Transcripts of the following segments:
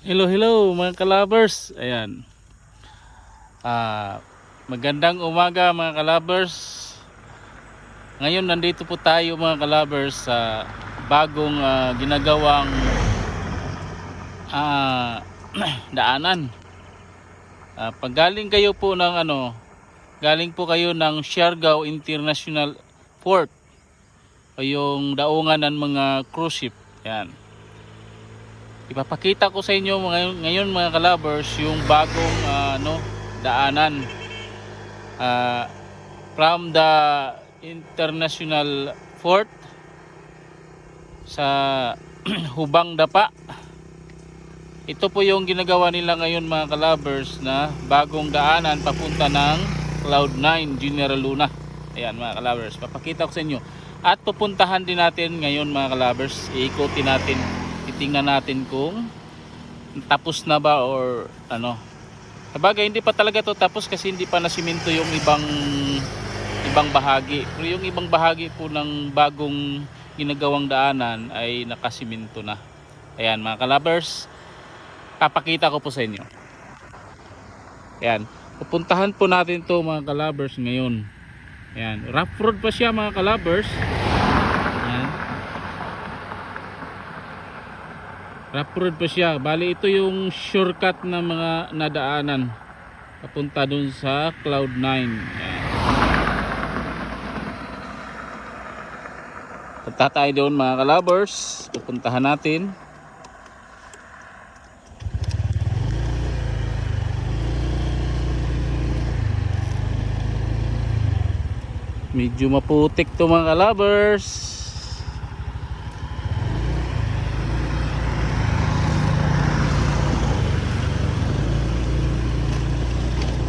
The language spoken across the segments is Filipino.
Hello, hello mga kalabers. Ayan. Magandang umaga mga kalabers. Ngayon nandito po tayo mga kalabers sa bagong ginagawang ah, daanan. Pag galing kayo po ng galing po kayo ng Siargao International Port o yung daungan ng mga cruise ship. Ayan. Ipapakita ko sa inyo ngayon mga kalabers yung bagong daanan. From the International Fort sa Hubang Dapa. Ito po yung ginagawa nila ngayon mga kalabers na bagong daanan papunta ng Cloud9 General Luna. Ayan mga kalabers, papakita ko sa inyo. At pupuntahan din natin ngayon mga kalabers. Iikutin natin, titingnan natin kung tapos na ba or ano. Sabagay hindi pa talaga to tapos kasi hindi pa nasiminto yung ibang bahagi. Pero yung ibang bahagi po ng bagong ginagawang daanan ay nakasiminto na. Ayan mga kalabers, papakita ko po sa inyo. Ayan, pupuntahan po natin to mga kalabers ngayon. Ayan, rough road pa siya mga kalabers. Ayan, rough road pa siya. Bali ito yung shortcut na mga nadaanan papunta dun sa Cloud9. Ayan. Punta tayo doon mga kalabers, pupuntahan natin. Medyo maputik to mga kalabers.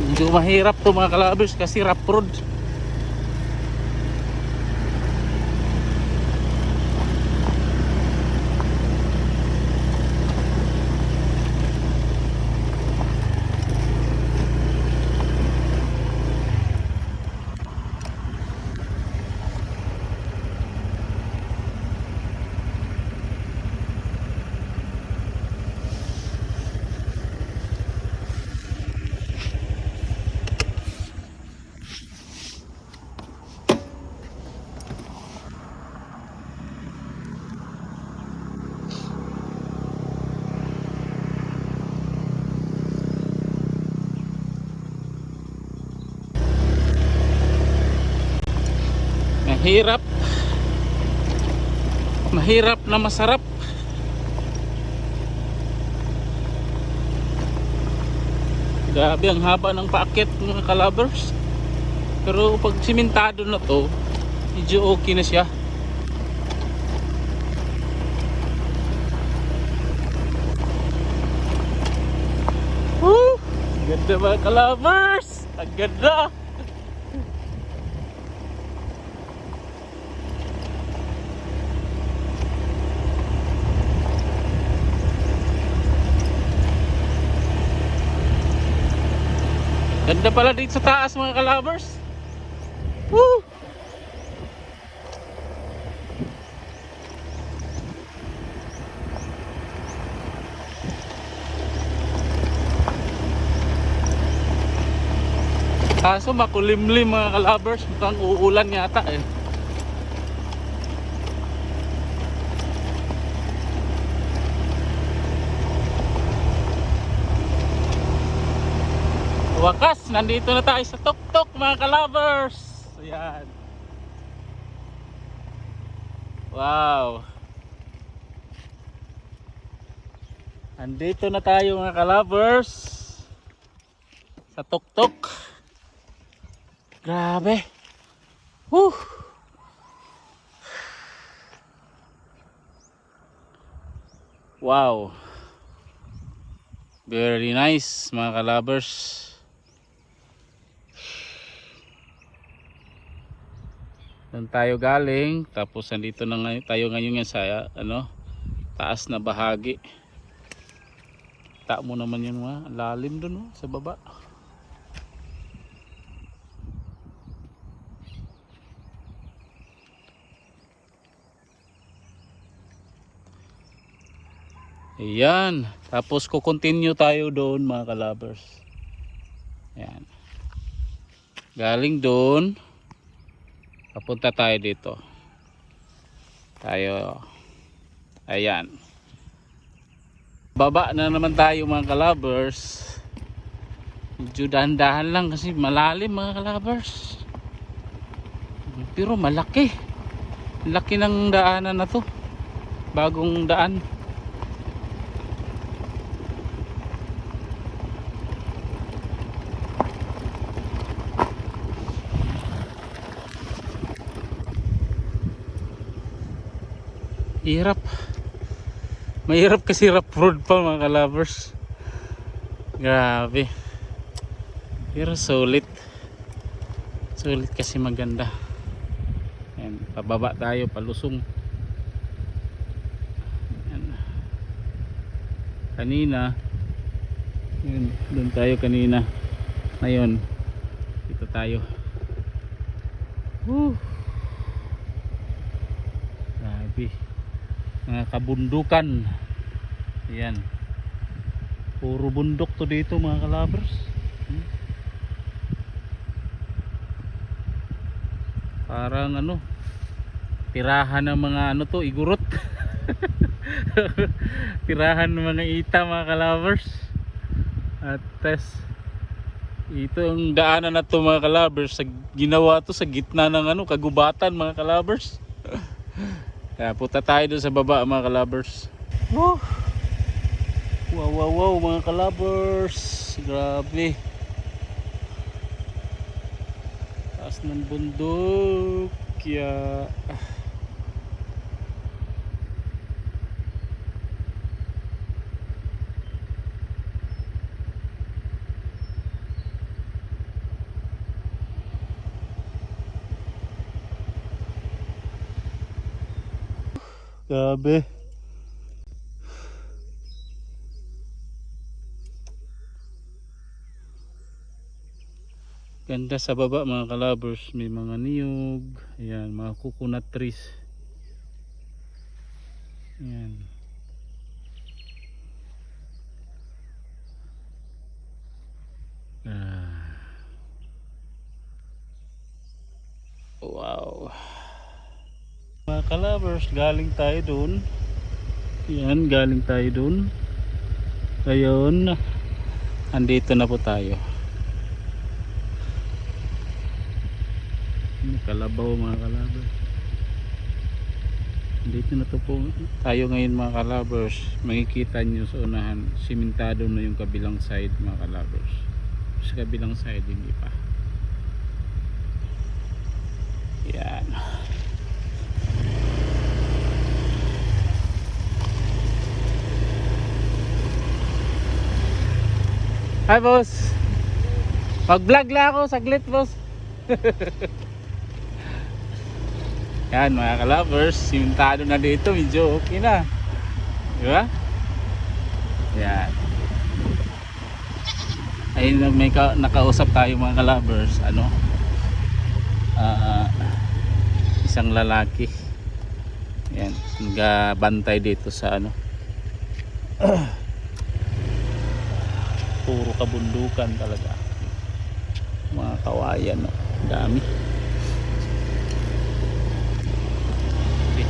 Medyo mahirap to mga kalabers kasi rough road. Mahirap. Mahirap na masarap. Grabe ang haba ng paakyat mga kalabers. Pero pag simentado na to, medyo okay na siya. Woo! Ganda mga kalabers. Ang ganda. Ganda pala dito sa taas mga kalabers. Woo! Kaso makulimlim mga kalabers. Mukhang uulan yata eh. Wakas, nandito na tayo sa tuktok mga kalabers. Ayan. Wow. Nandito na tayo mga kalabers sa tuktok. Grabe. Woo. Wow. Very nice mga kalabers. Doon tayo galing, tapos nandito na tayo ngayon sa taas na bahagi. Kita mo naman yun mga lalim doon sa baba. Ayan. Tapos ko-continue tayo doon mga kalabers. Ayan. Galing doon, papunta tayo dito. Tayo. Ayan. Baba na naman tayo mga kalabers. Medyo dahan-dahan lang kasi malalim mga kalabers. Pero malaki. Laki ng daanan na to. Bagong daan. Hirap. Mahirap kasi rough road pa mga kalabers. Grabe. Pero sulit. Sulit kasi maganda. Ayan, pababa tayo, palusong. Ayan. Kanina, yun, doon tayo kanina. Ngayon, dito tayo. Grabe. Mga kabundukan. Ayan. Puro bundok to dito mga kalabers. Parang ano, tirahan ng mga ano to, igurot. Tirahan ng mga ita mga kalabers. At ito ang daanan na to mga kalabers. Ginawa to sa gitna ng ano, kagubatan mga kalabers. Kaya punta tayo doon sa baba mga kalabers. Wow wow wow mga kalabers. Grabe. Taas ng bundok. Kaya grabe. Ganda sa baba mga kalabers. May mga niyog. Ayan, mga coconut trees. Ayan. Wow. Mga kalabers, galing tayo dun. Yan, galing tayo dun. Ngayon, andito na po tayo. Kalabaw mga kalabers. Andito na to po tayo ngayon mga kalabers. Makikita nyo sa unahan, simentado na yung kabilang side mga kalabers. Sa kabilang side hindi pa. Yan. Hi boss. Mag-vlog lang ako saglit boss. Yan mga kalabers, simentado na dito, medyo okay na. Diba? Yan. Ayun, may nakausap tayo mga kalabers. Ano? Isang lalaki. Yan, nagbantay dito sa ano. Puro kabundukan talaga. Mga kawayan, no? Dami.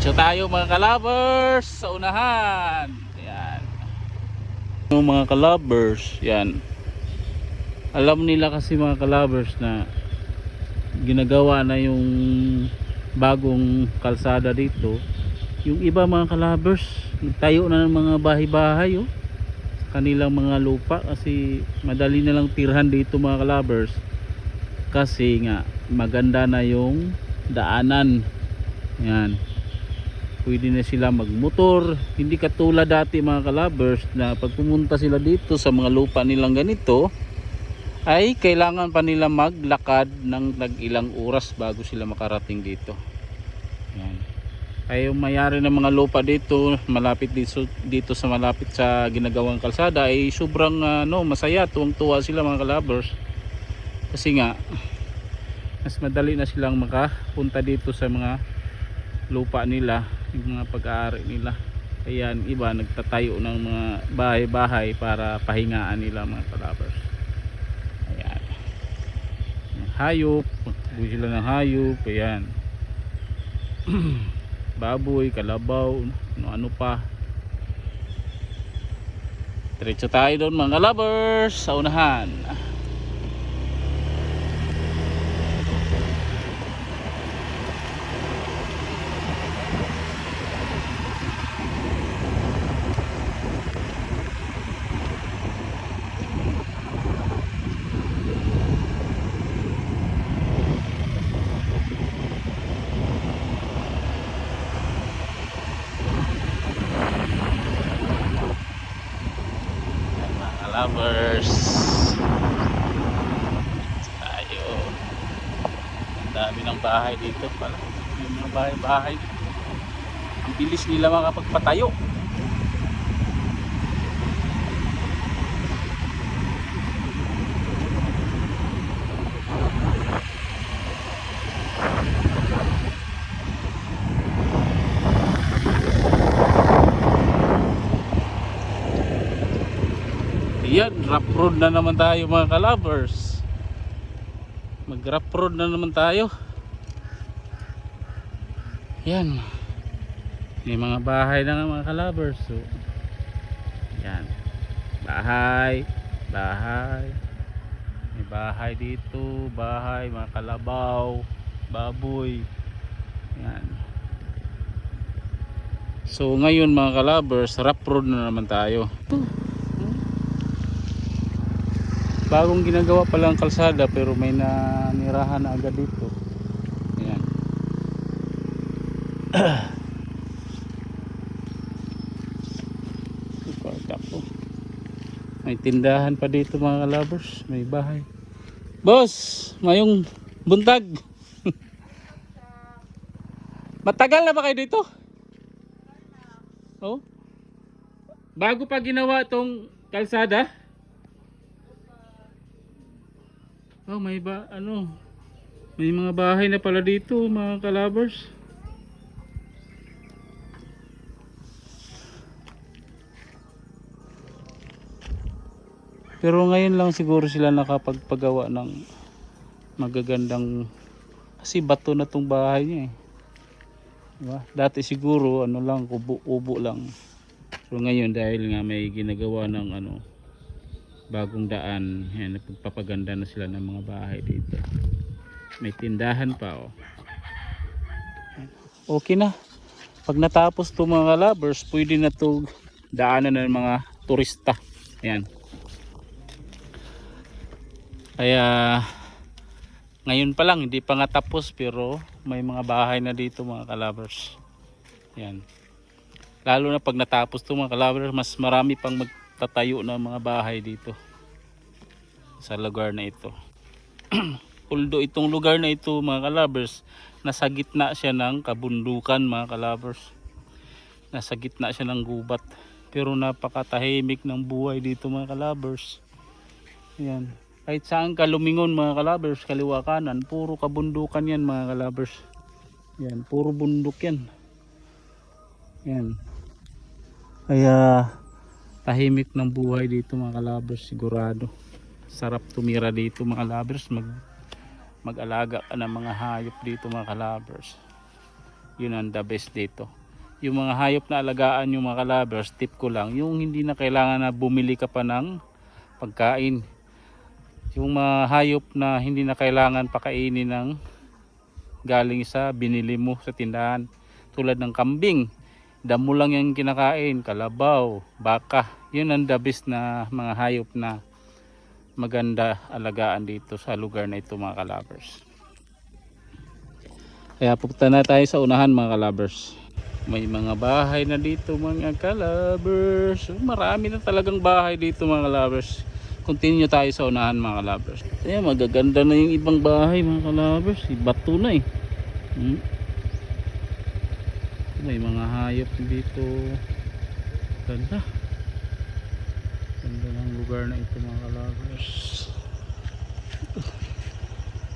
Diretso tayo mga kalabers sa unahan. Yan. Yung mga kalabers, yan. Alam nila kasi mga kalabers na ginagawa na yung bagong kalsada dito. Yung iba mga kalabers, tayo na ng mga bahay-bahay oh, kanilang mga lupa kasi madali na lang tirhan dito mga kalabers. Kasi nga maganda na yung daanan. Yan. Pwede na sila magmotor. Hindi katulad dati mga kalabers na pag pumunta sila dito sa mga lupa nilang ganito ay kailangan pa nila maglakad ng ilang oras bago sila makarating dito. Yan. Ay yung mayari ng mga lupa dito malapit dito sa malapit sa ginagawang kalsada ay sobrang masaya, tuwang-tuwa sila mga kalabers. Kasi nga mas madali na silang makapunta dito sa mga lupa nila, yung mga pag-aari nila. Ayan, iba nagtatayo ng mga bahay-bahay para pahingaan nila mga kalabers. Ayan, hayop, buhay sila ng hayop. Ayan. Baboy, kalabaw, ano pa. Diretso tayo doon mga kalabers sa unahan. Lovers tayo. Ang dami ng bahay dito pala. Yung mga bahay-bahay, ang bilis nila makapagpatayo. Yan, rough road na naman tayo mga kalabers. Mag rough road na naman tayo. Yan, may mga bahay na nga mga kalabers. So, yan, bahay, bahay, may bahay dito, bahay, mga kalabaw, baboy. Yan. So ngayon mga kalabers, rough road na naman tayo. Bagong ginagawa pa lang kalsada pero may nanirahan na agad dito. Ayan. May tindahan pa dito mga kalabers. May bahay. Boss, mayong buntag. Matagal na ba kayo dito? Oh? Bago pa ginawa tong kalsada? Oh, may may mga bahay na pala dito mga kalabers. Pero ngayon lang siguro sila nakapagpagawa ng magagandang, kasi bato na tong bahay niya eh. Diba? Dati siguro lang, kubo-kubo lang. So ngayon dahil nga may ginagawa ng bagong daan, yan, nagpapaganda na sila ng mga bahay dito. May tindahan pa oh. Okay na. Pag natapos to mga kalabers, pwede na to daanan ng mga turista. Ayan. Kaya ngayon pa lang, hindi pa nga tapos pero may mga bahay na dito mga kalabers. Ayan. Lalo na pag natapos to mga kalabers, mas marami pang magtatayo ng mga bahay dito sa lugar na ito. Although itong lugar na ito mga kalabers, nasa gitna siya ng kabundukan mga kalabers. Nasa gitna siya ng gubat. Pero napakatahimik ng buhay dito mga kalabers. Ayan. Kahit saan ka lumingon mga kalabers, kaliwa kanan, puro kabundukan yan mga kalabers. Yan, puro bundok yan. Yan. Kaya tahimik ng buhay dito mga kalabers, sigurado. Sarap tumira dito mga kalabers, mag-alaga ka ng mga hayop dito mga kalabers. Yun ang the best dito. Yung mga hayop na alagaan yung mga kalabers, tip ko lang, yung hindi na kailangan na bumili ka pa ng pagkain. Yung mga hayop na hindi na kailangan pakainin ng galing sa binili mo sa tindahan, tulad ng kambing, damo lang yung kinakain, kalabaw, baka. Yun ang the best na mga hayop na maganda alagaan dito sa lugar na ito mga kalabers. Kaya punta na tayo sa unahan mga kalabers. May mga bahay na dito mga kalabers. Marami na talagang bahay dito mga kalabers. Continue tayo sa unahan mga kalabers. Ayan, magaganda na yung ibang bahay mga kalabers. Bato na eh. May mga hayop dito. Ganda. Ganda ng lugar na ito mga kalabers.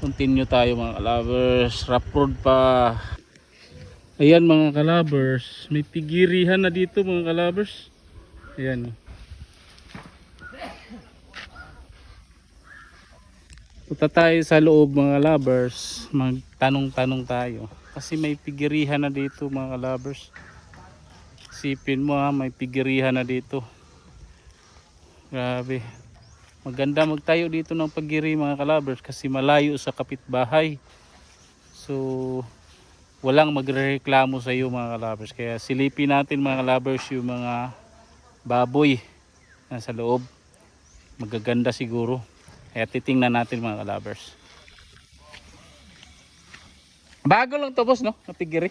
Continue tayo mga kalabers. Rough road pa. Ayan mga kalabers, may pigirihan na dito mga kalabers. Ayan. Punta tayo sa loob mga kalabers, magtanong-tanong tayo. Kasi may pigirihan na dito mga kalabers. Sipin mo ha, may pigirihan na dito. Grabe. Maganda magtayo dito ng pagiri mga kalabers kasi malayo sa kapitbahay. So walang magrereklamo sa iyo mga kalabers. Kaya silipin natin mga kalabers yung mga baboy na sa loob. Magaganda siguro. Kaya titingnan natin mga kalabers. Bago lang to boss no? Napigiri.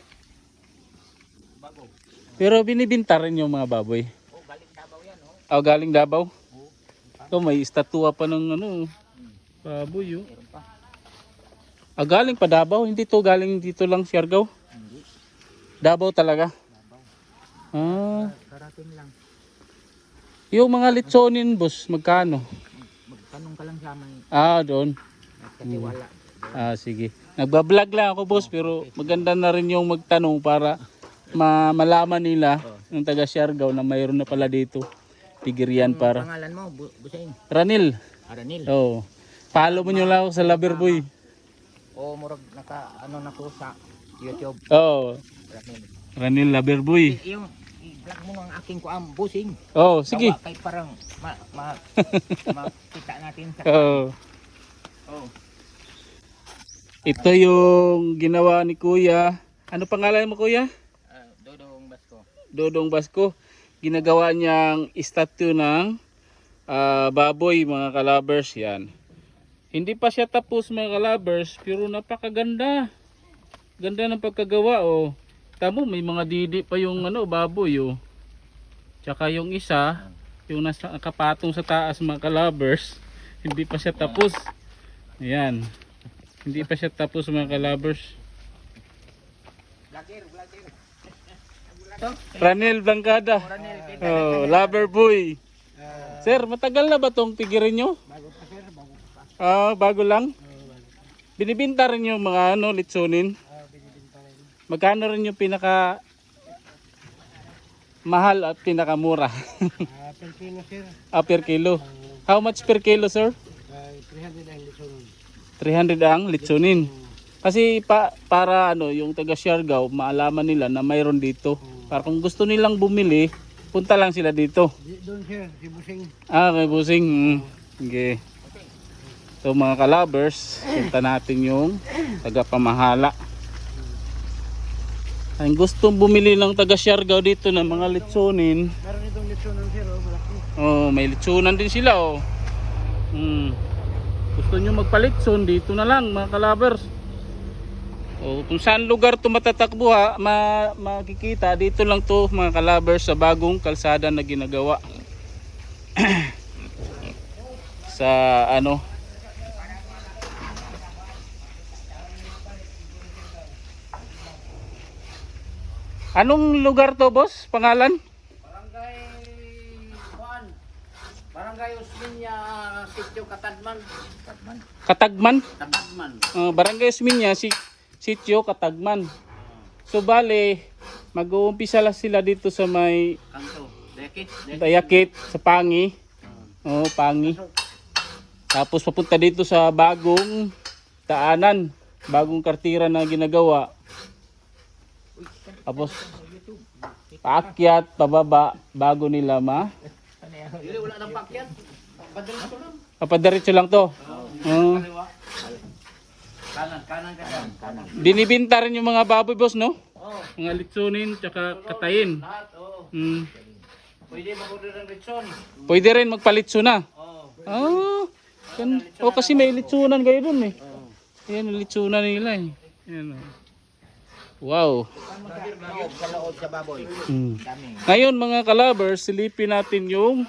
Bago. Pero binibinta rin yung mga baboy. Oh, galing Davao yan, oh. Oh, galing Davao. Oh, Ito may estatwa pa ng ano, baboy oh. meron pa. Ah, galing pa Davao. Hindi to galing dito lang Siargao. Hindi. Davao talaga. Davao. Ah, Karating lang. yung mga litsonin boss, magkano? Magtanong ka lang sa amin. Ah, doon. Kasi wala. Ah, sige. Nagbablog lang ako boss pero maganda na rin yung magtanong para malaman nila ng taga Siargao na mayroon na pala dito pigirian para. Pangalan mo, Busing? Ranil. Aranil. Oh. Follow mo nyo lang ako sa Loverboy. O murag ano na ko sa YouTube. Oh. Aranil. Ranil Loverboy. Yung i-vlog mo ng aking kuam, Busing. Oh, sige. Tawa kay parang makita natin sa Oh. Oh. Ito yung ginawa ni Kuya. Ano pangalan mo Kuya? Dodong Basko. Dodong Basko. Ginagawa niyang statue ng baboy mga kalabers yan. Hindi pa siya tapos mga kalabers pero napakaganda. Ganda ng pagkagawa oh. Tamo may mga didi pa yung ano baboy oh. Tsaka yung isa, yung nasa kapatong sa taas mga kalabers, hindi pa siya tapos. Ayan. Hindi pa siya tapos mga kalabers. Vlogger. Ranel Blancada. Oh, Loverboy. Sir, matagal na ba tong pigirin nyo? Bago pa sir, bago pa. Ah, bago lang. Binibinta rin yung mga ano, litsunin. Binibinta rin. Magkano rin yung pinaka mahal at pinaka mura? Per kilo sir, Per kilo. How much per kilo, sir? 300 ang lisunod. 300 ang litsunin. Kasi para ano, yung taga Siargao, maalaman nila na mayroon dito. Para kung gusto nilang bumili, punta lang sila dito. Doon sir, si Busing. Ah, kay Busing. Okay. So mga kalabers, punta natin yung taga pamahala. Ang gustong bumili ng taga Siargao dito ng mga litsunin. Meron itong litsunan sir, malaki. Oh, may litsunan din sila oh. Gusto nyo magpalitson dito na lang mga kalabers. Oh, kung saan lugar to matatakbo ha, makikita dito lang to mga kalabers sa bagong kalsada na ginagawa. Sa ano? Anong lugar to, boss? Pangalan? Barangay Juan. Barangay Usminya, Sitio Katadman. Katagman? Katadman. Barangay Osminya, Sitio Katagman. So bale, mag-uumpisa lang sila dito sa may Kanto. Dekit. Dayakit, sa Pangi. Oh, Pangi. Tapos papunta dito sa bagong daanan, bagong kartira na ginagawa. Tapos paakyat, pababa, bago nila Dili wala nang pakyan. Padiretso lang. Papadiretso lang to. Kaliwa. Kanan ka dyan. Kanan. Binibinta rin yung mga baboy boss no? Oh, Mga litsunin, tsaka katayin. lahat oh. Pwede mag-order ng litson. Pwede rin magpalitso na. Oh. Kasi may litsunan kayo dun eh. Ayan, ang litsunan nila eh. Ayan, oh. Wow. Sa loob sa baboy. Dami. Ngayon mga kalabers, silipin natin yung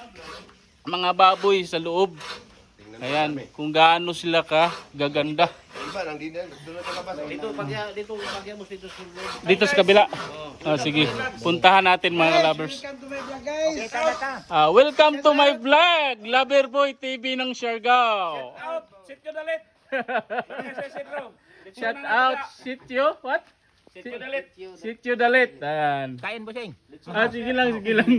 mga baboy sa loob. Ayan, kung gaano sila ka gaganda. Dito pagya mo dito sa loob. Dito sa kabila. Sige, puntahan natin mga kalabers. Okay, tama. Welcome to my vlog, Loverboy TV ng Siargao. Sit ka dalit. Shout out, sityo, what? Sityo dalit. Sityo Dalit. Ayan. Kain bossing. Sige lang, sige lang.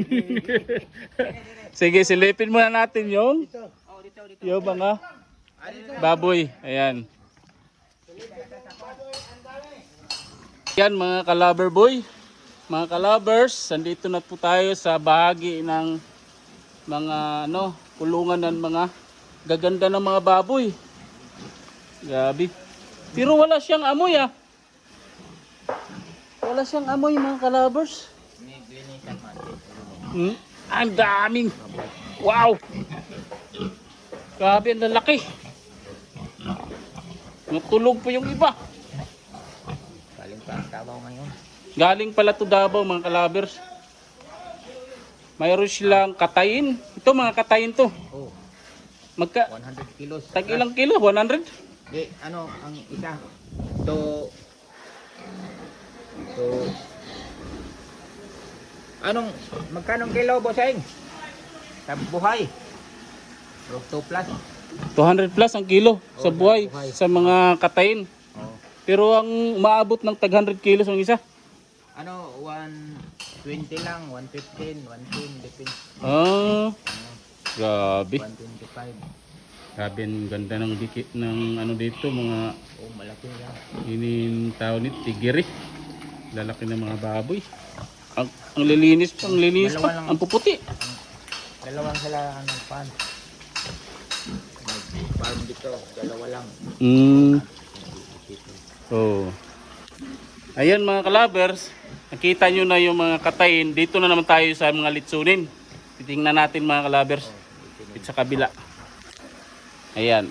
Sige, silipin muna natin yung mga baboy. Ayan. Yan mga kalaber boy. Mga kalabers, nandito na po tayo sa bahagi ng mga kulungan ng mga gaganda ng mga baboy. Grabe. Pero wala siyang amoy ah. Wala siyang amoy mga kalabers. Ang daming. Wow. Grabe, ang lalaki. Natulog pa yung iba. Galing pa ang Davao ngayon. Galing pala to Davao mga kalabers. Mayroon silang katayin. Ito mga katayin to. Oh, Magka 100 kilos. tag ilang kilo? 100? Di, ano, ang isa. Anong, magkanong kilo bossing? Sa buhay. 2 plus. 200 plus ang kilo sa buhay buhay. sa mga katayin. Oh. Pero ang maabot ng tag 100 kilos ang isa. Ano, 120 lang, 115, 110, depende. Ah, grabe. 125. Grabe ang ganda ng dikit ng dito mga Oh, malaki yan. tawag nito tigiri. Lalaki ng mga baboy. Ang lilinis pa, ang linis Dalawa pa, lang. ang puputi. Dalawang sila ang pan. Farm dito, dalawa lang. Oh. Ayan mga kalabers, nakita nyo na yung mga katayin. Dito na naman tayo sa mga litsunin. Titingnan natin mga kalabers. Dito sa kabila. Ayan.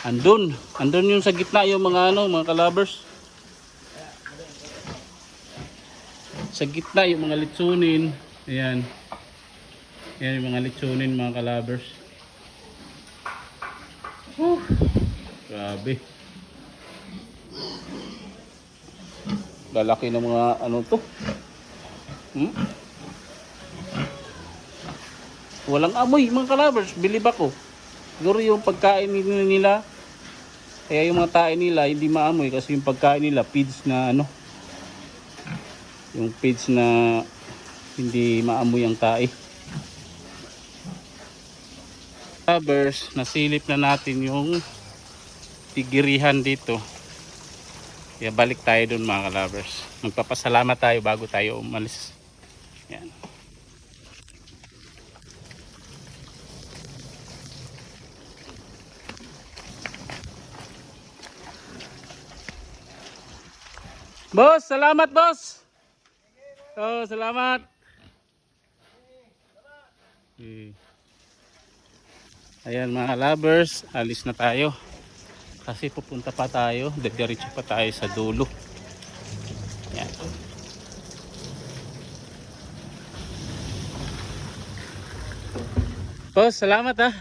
Andun yung sa gitna yung mga mga kalabers. Sa gitna yung mga litsunin. Ayan. Ayan yung mga litsunin mga kalabers. Grabe. Lalaki ng mga to. Walang amoy mga kalabers. Bilib ako. Siguro yung pagkain nila. Kaya yung mga tae nila hindi maamoy kasi yung pagkain nila feeds na yung feeds na hindi maamoy ang tae. Kalabers, nasilip na natin yung tigirihan dito. Kaya balik tayo dun mga kalabers. Magpapasalamat tayo bago tayo umalis. Yan. Boss, salamat boss. Oh, salamat. Okay. Ayan mga lovers, alis na tayo. Kasi pupunta pa tayo, diretso pa tayo sa dulo. Ayan. Boss, salamat ah.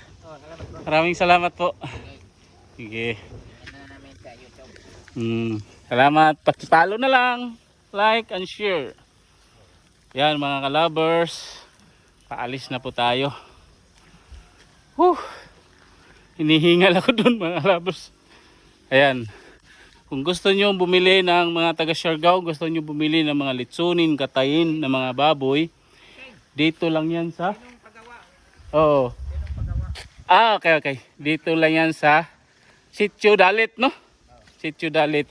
Maraming salamat po. Sige. Salamat. Pakipalo na lang. Like and share. Yan mga kalabers. Paalis na po tayo. Hinihingal ako dun mga kalabers. Ayan. Kung gusto nyo bumili ng mga taga Siargao, gusto nyo bumili ng mga litsunin, katayin, ng mga baboy, dito lang yan sa... Oo. Okay. Dito lang yan sa Sityo Dalit, no? Sityo Dalit.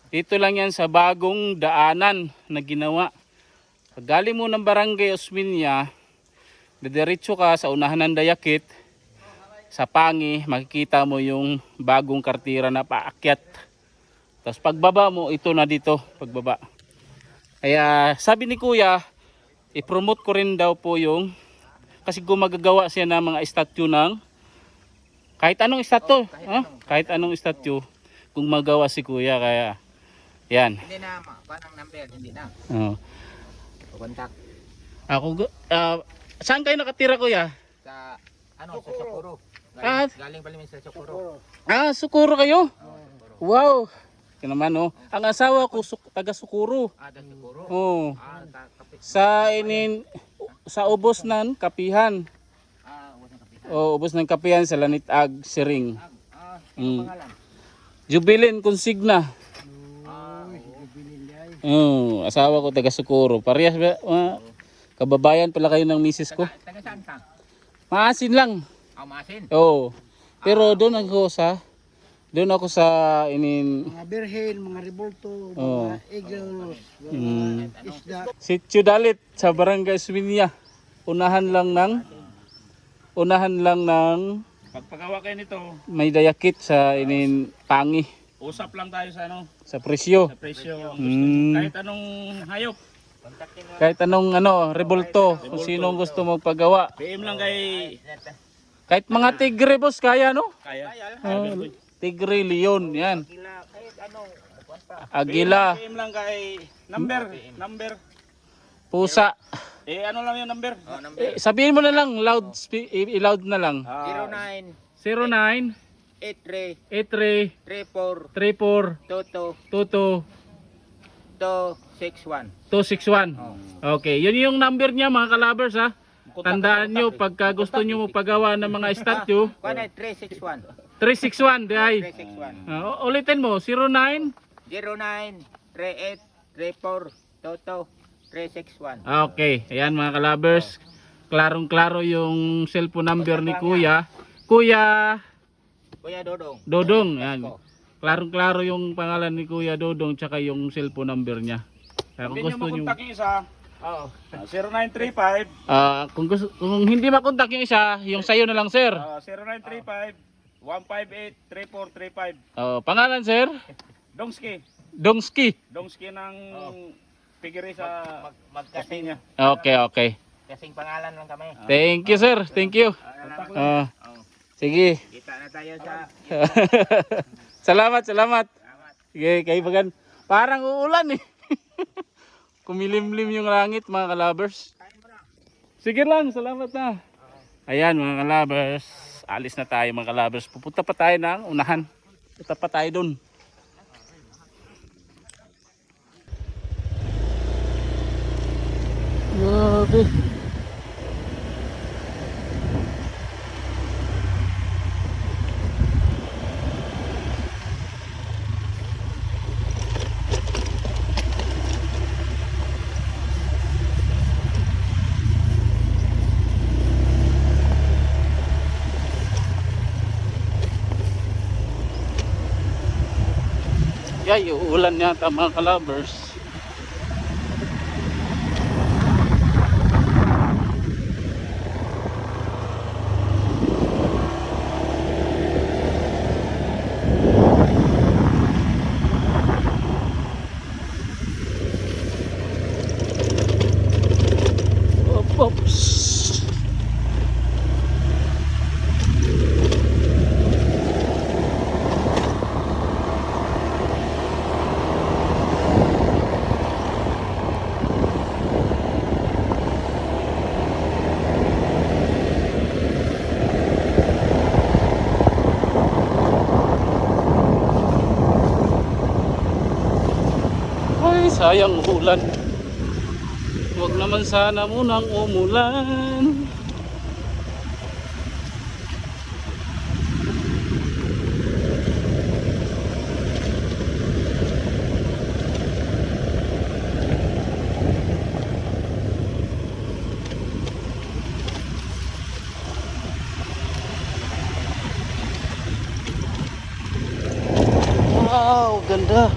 Dito lang yan sa bagong daanan na ginawa. Pag galing mo ng Barangay Osmeña, diretso ka sa unahan ng Dayakit, sa Pangi, makikita mo yung bagong kartira na paakyat. Tapos pagbaba mo, ito na dito, pagbaba. Kaya sabi ni Kuya, i-promote ko rin daw po yung, kasi gumagagawa siya ng mga statue ng, kahit anong statue, kahit anong statue, kung magawa si Kuya, kaya, yan. Hindi na, parang number, hindi na. Kontak. Saan kayo nakatira Kuya? Sa, sa Socorro. Galing pala sa Socorro. Socorro kayo? Wow. Kaya naman ang asawa ko taga Socorro. Sa Socorro? Oo. Sa ubos ng Kapihan. Ubos ng Kapihan. Oh, ubos ng kape yan sa Lanitag, Siring. Ano pangalan? Jubilin Consigna. Jubilin ay. Oh, asawa ko taga Socorro. Parehas ba? Kababayan pala kayo ng misis ko. Taga saan ka? Maasin lang. Masin. Oo. Pero doon ako sa Mga berhen, mga revolto, Oh. mga eagles, Mm. mga isda. Sitio Dalit sa Barangay Swinya. Unahan lang ng Pagpagawa kayo nito, may dayakit sa Pangi usap lang tayo sa sa presyo. sa presyo. Mm. Kahit anong hayop. Kahit anong revolto, kung sino gusto magpagawa. PM lang kay Kahit mga tigre boss kaya no? kaya. Oh, tigre, leon, yan. Kahit anong Agila, PM lang kay number. pusa. Ano lang yung number? Sabihin mo na lang, i-loud na lang. 09 09 83 83 34 34 Toto 22 261. 261. Okay, yun yung number niya mga kalabers ha. Tandaan nyo pagka gusto nyo magpagawa ng mga statue, Kuan ay 361. 361 diay. 361. Ulitin mo, 09. 09 38 34 Toto 361. Okay, ayan mga kalabers. Klarong-klaro yung cellphone number ni Kuya. Kuya Kuya Dodong. Dodong, ayan. Klarong-klaro yung pangalan ni Kuya Dodong tsaka yung cellphone number niya. Kaya kung Hindi nyo gusto nyo, makontak yung isa. Oo. 0935 kung hindi makontak yung isa, yung sayo na lang sir. 0935 158 3435. Pangalan sir? Dongski. Dongski. Dongski ng Pigiri sa Magkasing niya. Okay. kasing pangalan lang kami. Thank you sir, thank you. Sige. Kita na tayo sa Salamat. Sige, kaibigan. Parang uulan eh. Kumilimlim yung langit mga kalabers. Sige lang, salamat na. Ayan mga kalabers. Alis na tayo mga kalabers. Pupunta pa tayo ng unahan. Punta pa tayo dun. Grabe. Yay, uulan yata mga kalabers. Oops. Ay, sayang ulan. Huwag naman sana munang umulan. Wow, ganda.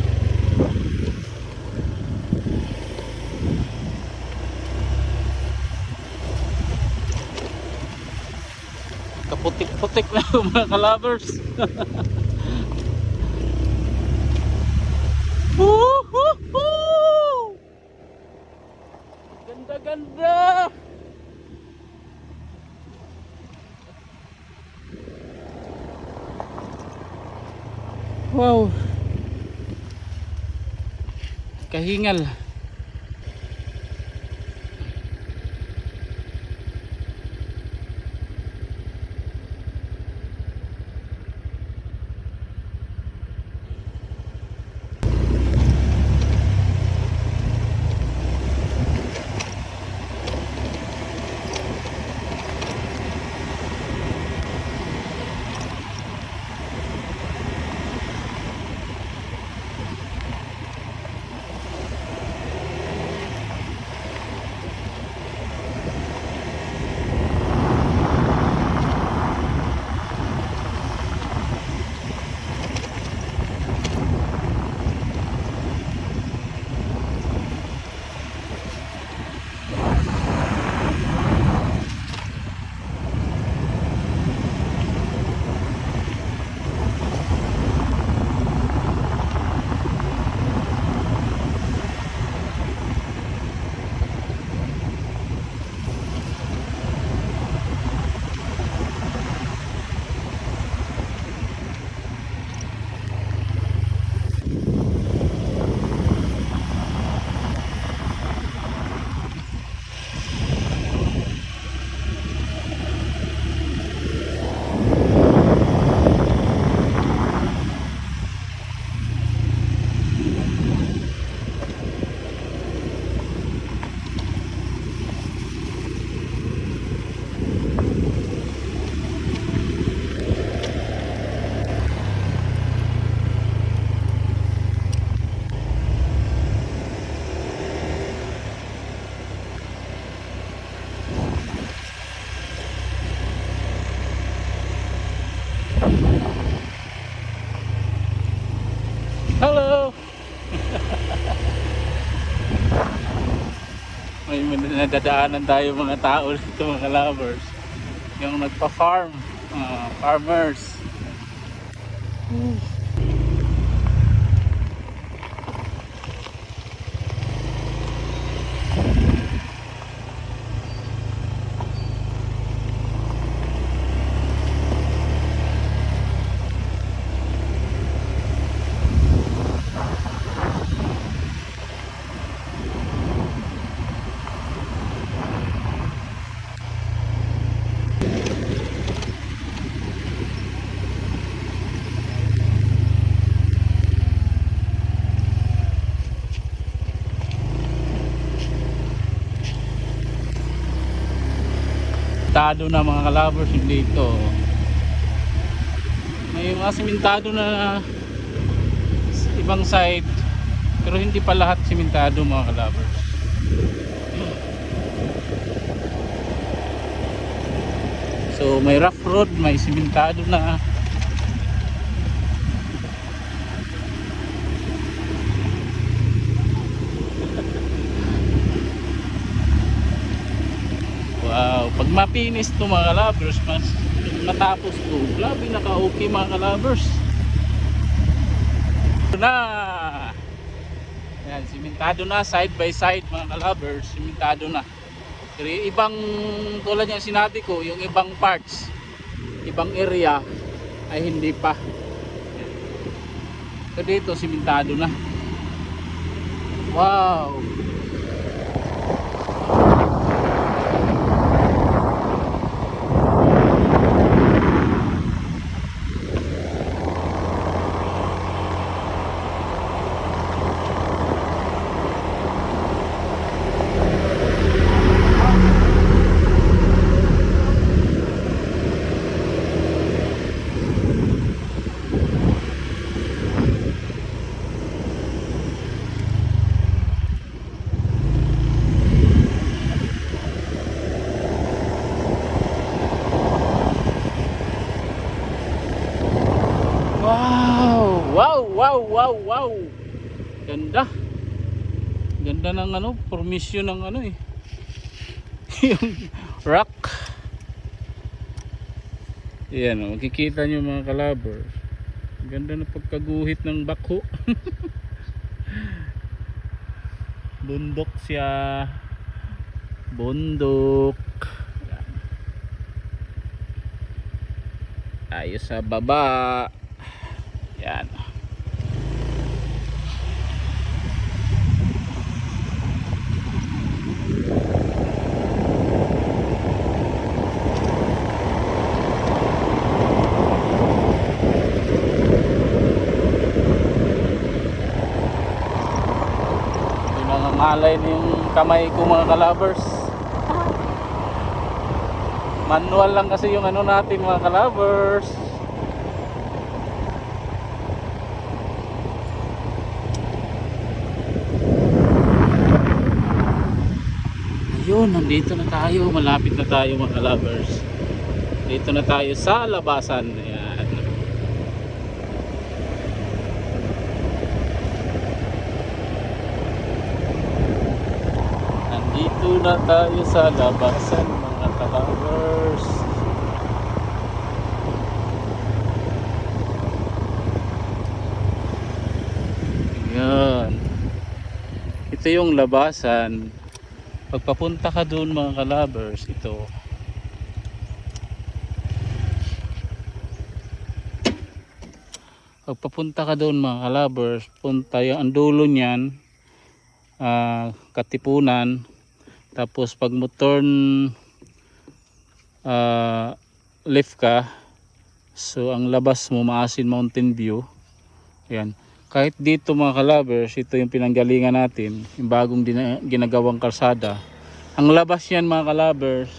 Kaputik-putik na yung mga kalabers. Woohoo! Ganda-ganda! Wow! Kahingal. nadadaanan tayo mga tao dito mga lovers. Yung nagpa-farm, farmers. Simentado na mga kalabers yung dito. May mga simentado na ibang side, pero hindi pa lahat simentado mga kalabers. So may rough road, may simentado na. Wow, pag mapinis to mga kalabers, matapos to, grabe naka-okay mga kalabers. Na yan, simentado na side by side mga kalabers, simentado na. Pero yung ibang, tulad yung sinabi ko, yung ibang parts, ibang area ay hindi pa. So dito simentado na. Wow. Wow. Ganda. Ganda ng ano, formation ng ano eh. Yung rock. Ayan, makikita nyo mga kalabers. Ganda ng pagkaguhit ng bakho. Bundok siya. Bundok. Ayan. Ayos sa baba. Yan. Nangangalay na yung kamay ko mga kalabers. Manual lang kasi yung ano natin mga kalabers. Ayun, nandito na tayo. Malapit na tayo mga lovers. Dito na tayo sa labasan. Ayan. Nandito na tayo sa labasan mga lovers. Ayan. Ito yung labasan. Pagpapunta ka doon mga kalabers, ito. Pagpapunta ka doon mga kalabers, punta yung ang dulo niyan, Katipunan. Tapos pag mo turn left ka, so ang labas mo Maasin Mountain View. Ayan. Kahit dito mga kalabers, ito yung pinanggalingan natin, yung bagong ginagawang kalsada. Ang labas yan mga kalabers,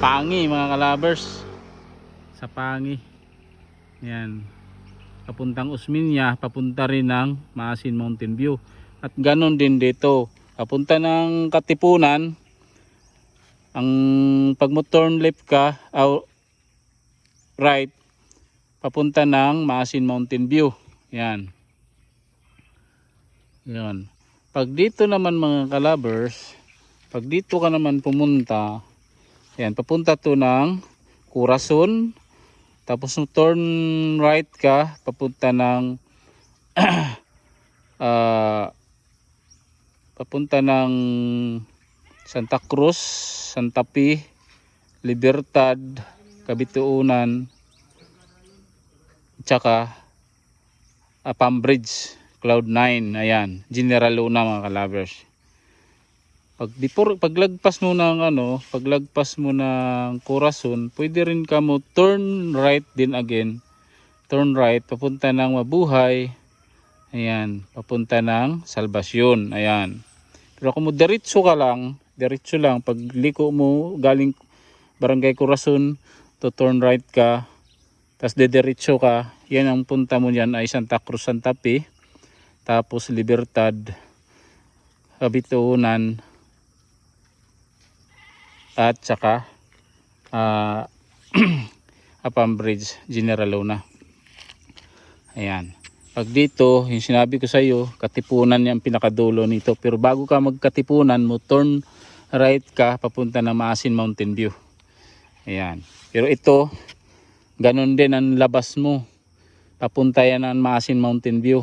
Pangi mga kalabers. Sa Pangi. Yan. Papuntang Osmeña, papunta rin ng Maasin Mountain View. At ganon din dito. Papunta ng Katipunan, ang pag mo turn left ka, right, papunta ng Maasin Mountain View. Yan. Yan. Pag dito naman mga kalabers, pag dito ka naman pumunta, ayan, papunta to ng Corazon, tapos turn right ka, papunta ng papunta ng Santa Cruz, Santa Fe, Libertad, Kabituunan, tsaka Pambridge, Cloud9, ayan, General Luna mga kalabers. Paglagpas mo ng paglagpas mo ng Corazon, pwede rin ka mo turn right din again. Turn right papunta ng Mabuhay. Ayan, papunta ng Salvacion. Ayan. Pero kung diretso ka lang, diretso lang pagliko mo galing Barangay Corazon, to turn right ka, tapos dediretso ka, yan ang punta mo diyan ay Santa Cruz, Santa Fe, tapos Libertad, Kabituunan, at saka Pambridge, General Luna. Ayan. Pag dito, yung sinabi ko sa iyo, Katipunan yung pinakadulo nito. Pero bago ka magkatipunan mo, turn right ka papunta na Maasin Mountain View. Ayan. Pero ito, ganun din ang labas mo. Papunta yan ng Maasin Mountain View.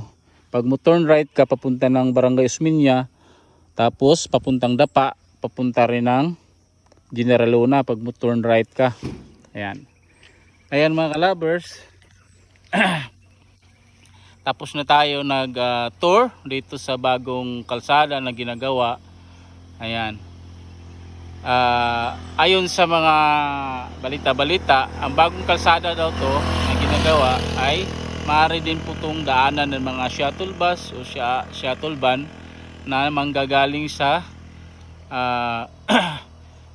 Pag mo turn right ka papunta ng Barangay Osmeña, tapos papuntang Dapa, papunta rin ng General Luna pag mo turn right ka. Ayan. Ayan mga kalabers. Tapos na tayo nag-tour dito sa bagong kalsada na ginagawa. Ayan. Ayon sa mga balita-balita, ang bagong kalsada daw to na ginagawa ay maaari din po itong daanan ng mga shuttle bus o shuttle van na manggagaling sa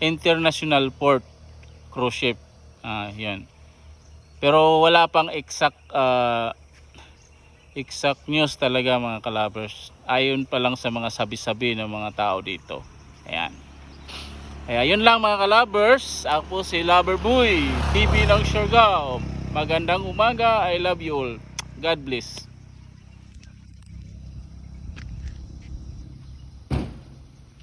International Port cruise ship. Yan. Pero wala pang exact news talaga mga kalabers. Ayon pa lang sa mga sabi-sabi ng mga tao dito. Ayan. Kaya yun lang mga kalabers. Ako si Loverboy TV ng Siargao. Magandang umaga. I love you all. God bless.